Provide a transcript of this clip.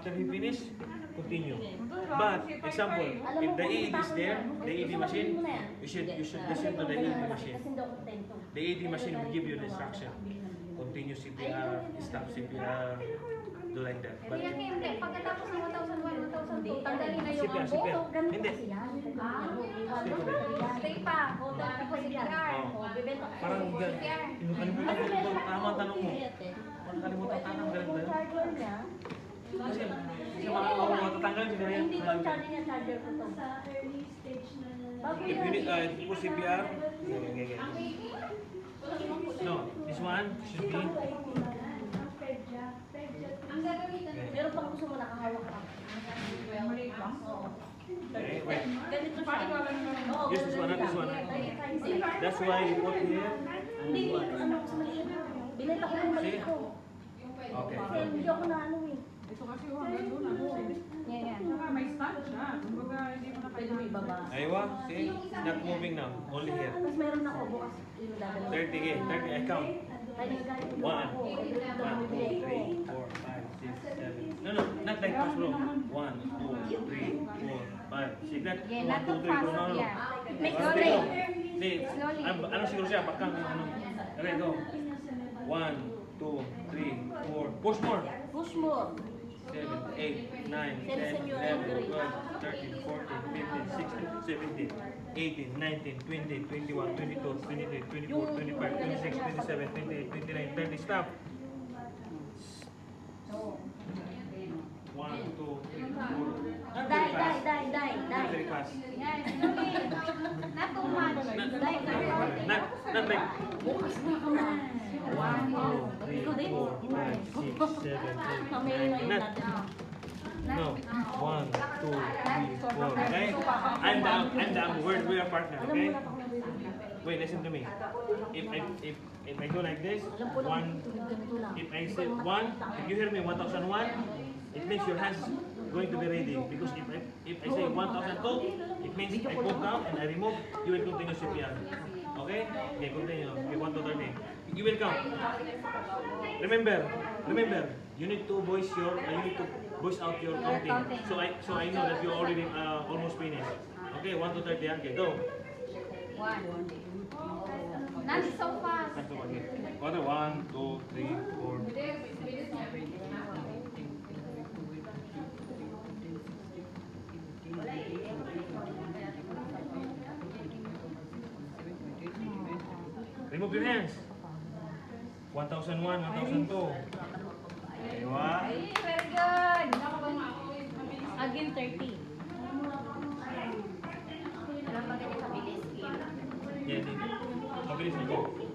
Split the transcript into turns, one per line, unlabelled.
after he finish, continue. But, example, if the EED is there, the EED machine, you should listen to the EED machine. The EED machine will give you the instruction. Continue CPR, stop CPR, do like that. But
Kaya hindi, pagkatapos ng 1,001, 1,002, tanggalin na yung
CPR,
ambo.
CPR. Hindi.
Stay pa. Tapos CPR.
Parang kalimutan ko ito. Tama ang tanong mo. Parang kalimutan ang tanong. Galing ba yun? Kasi matatanggal siya ganyan.
Hindi ko charger niya, charger ko to.
If you need for CPR, no, this one should be.
Ang gagamitan
Pero pag gusto mo nakahawak ka.
Okay, wait.
Ganito siya.
Yes, this one, not this one. That's why you put here.
Hindi, ano sa maliit. Binenta ko yung maliit ko.
Okay.
Kasi hindi ako na ano eh.
Ito kasi yung hanggang doon, ano eh. Saka may stand siya. Kumbaga, hindi mo na
Pwede mo
kailangan.
ibaba.
Aywa, see? It's not moving now. Only here.
Tapos meron ako bukas. Yung dadalo.
30 again. 30, I count.
Kaya galing ko
1,
ako.
2, 3, 4, 5, 6, 7. No, not like this, bro. 1, 2, 3, 4, 5, 6. That 1, 2, 3, bro. No, no.
Make
One,
slowly.
two. Hindi. Ano siguro siya? Bakang ano. Okay, go. 1, 2, 3, 4. Push more.
Push mo.
7, 8, 9, 10, 11, 12, 13, 14, 15, 16, 17, 18, 19, 20, 21, 22, 23, 24, 25, 26, 27, 28, 29, 30. Stop. 1, 2, 3, 4. Not very fast. Not very fast.
Yan, slowly. Not too much. Like,
Not like.
Bukas na ako na.
1, 2, 3, 4, 5, 6, 7, 8,
Mamili
9.
na yung
Not.
natin.
No. 1, 2, 3, 4. Okay? I'm the we are partner.
Alam mo
Okay?
na ako na
Wait, listen to me. If I go like this,
Alam ko lang,
1.
ganito lang.
If I say 1, if you hear me 1001, it means your hands going to be ready. Because if I say 1002, it means I put down and I remove. You will continue CPR. Okay? Okay, continue. Okay, 1 to 30. You will count. Remember, you need to voice out your counting. So I know that you already almost finished. Okay, 1 to 30. Okay, go.
1. Not so fast.
Next one again. 1, 2, 3, 4. Remove your hands. 1001, 1002. Aywa.
Ay, very good.
Again, 30.
Alam ba ganyan kabilis?
Yeah, mabilis na go.